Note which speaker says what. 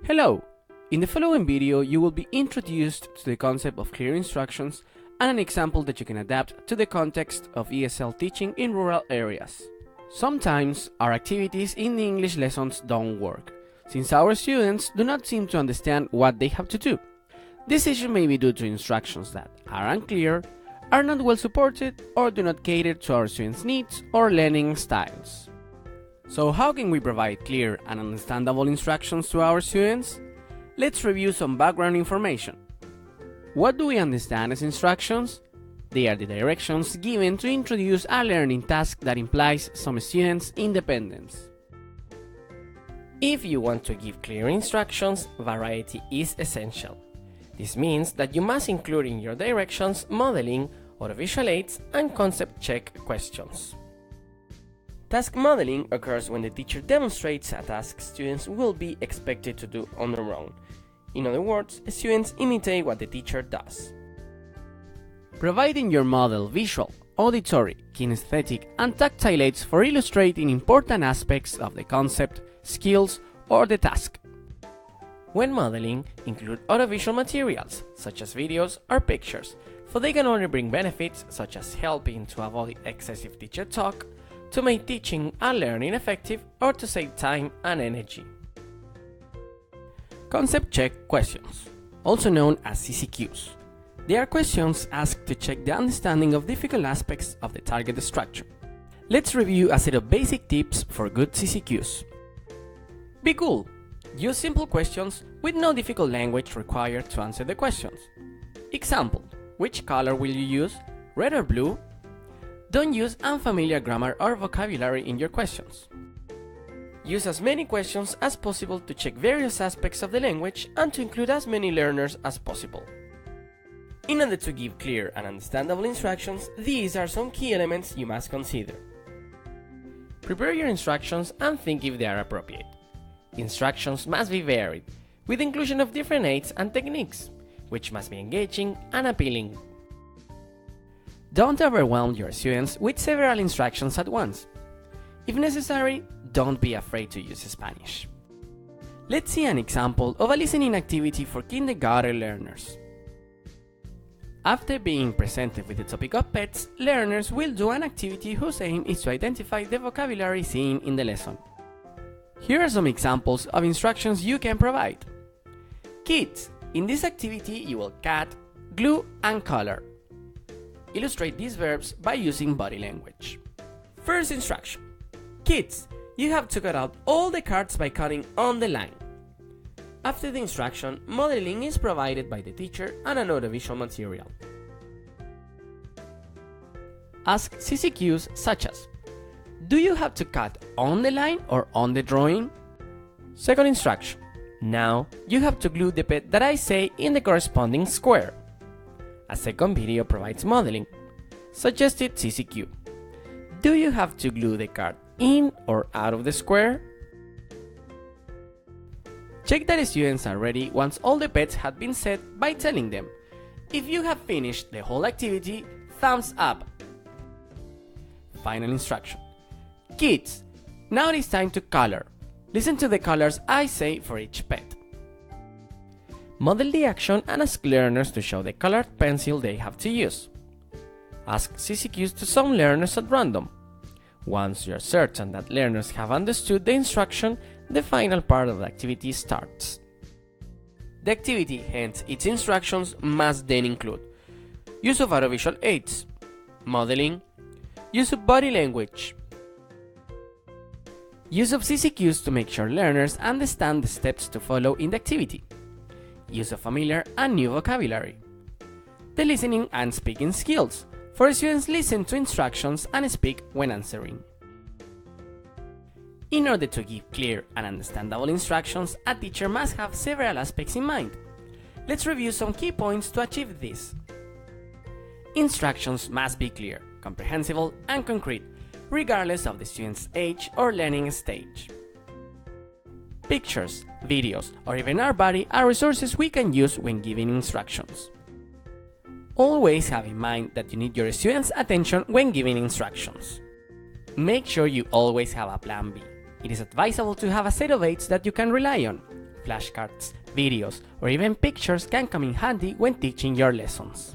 Speaker 1: Hello! In the following video, you will be introduced to the concept of clear instructions and an example that you can adapt to the context of ESL teaching in rural areas. Sometimes our activities in the English lessons don't work, since our students do not seem to understand what they have to do. This issue may be due to instructions that are unclear, are not well supported, or do not cater to our students' needs or learning styles. So how can we provide clear and understandable instructions to our students? Let's review some background information. What do we understand as instructions? They are the directions given to introduce a learning task that implies some students' independence.
Speaker 2: If you want to give clear instructions, variety is essential. This means that you must include in your directions modeling, audiovisual aids, and concept check questions. Task modeling occurs when the teacher demonstrates a task students will be expected to do on their own. In other words, students imitate what the teacher does.
Speaker 1: Providing your model visual, auditory, kinesthetic, and tactile aids for illustrating important aspects of the concept, skills, or the task.
Speaker 2: When modeling, include audiovisual materials, such as videos or pictures, for they can only bring benefits such as helping to avoid excessive teacher talk, to make teaching and learning effective, or to save time and energy.
Speaker 1: Concept check questions, also known as CCQs. They are questions asked to check the understanding of difficult aspects of the target structure. Let's review a set of basic tips for good CCQs. Be cool. Use simple questions with no difficult language required to answer the questions. Example: which color will you use, red or blue? Don't use unfamiliar grammar or vocabulary in your questions.
Speaker 2: Use as many questions as possible to check various aspects of the language and to include as many learners as possible. In order to give clear and understandable instructions, these are some key elements you must consider. Prepare your instructions and think if they are appropriate. Instructions must be varied, with inclusion of different aids and techniques, which must be engaging and appealing.
Speaker 1: Don't overwhelm your students with several instructions at once. If necessary, don't be afraid to use Spanish. Let's see an example of a listening activity for kindergarten learners. After being presented with the topic of pets, learners will do an activity whose aim is to identify the vocabulary seen in the lesson. Here are some examples of instructions you can provide. Kids, in this activity you will cut, glue, and color. Illustrate these verbs by using body language. First instruction. Kids, you have to cut out all the cards by cutting on the line. After the instruction, modeling is provided by the teacher and an audiovisual material. Ask CCQs such as: do you have to cut on the line or on the drawing? Second instruction. Now, you have to glue the pet that I say in the corresponding square. A second video provides modeling. Suggested CCQ. Do you have to glue the card in or out of the square? Check that students are ready once all the pets have been set by telling them. If you have finished the whole activity, thumbs up. Final instruction. Kids, now it is time to color. Listen to the colors I say for each pet. Model the action and ask learners to show the colored pencil they have to use. Ask CCQs to some learners at random. Once you are certain that learners have understood the instruction, the final part of the activity starts. The activity, hence its instructions, must then include use of audiovisual aids, modeling, use of body language, use of CCQs to make sure learners understand the steps to follow in the activity, use of familiar and new vocabulary, the listening and speaking skills, for students listen to instructions and speak when answering. In order to give clear and understandable instructions, a teacher must have several aspects in mind. Let's review some key points to achieve this. Instructions must be clear, comprehensible, and concrete, regardless of the student's age or learning stage. Pictures, videos, or even our body are resources we can use when giving instructions. Always have in mind that you need your students' attention when giving instructions. Make sure you always have a plan B. It is advisable to have a set of aids that you can rely on. Flashcards, videos, or even pictures can come in handy when teaching your lessons.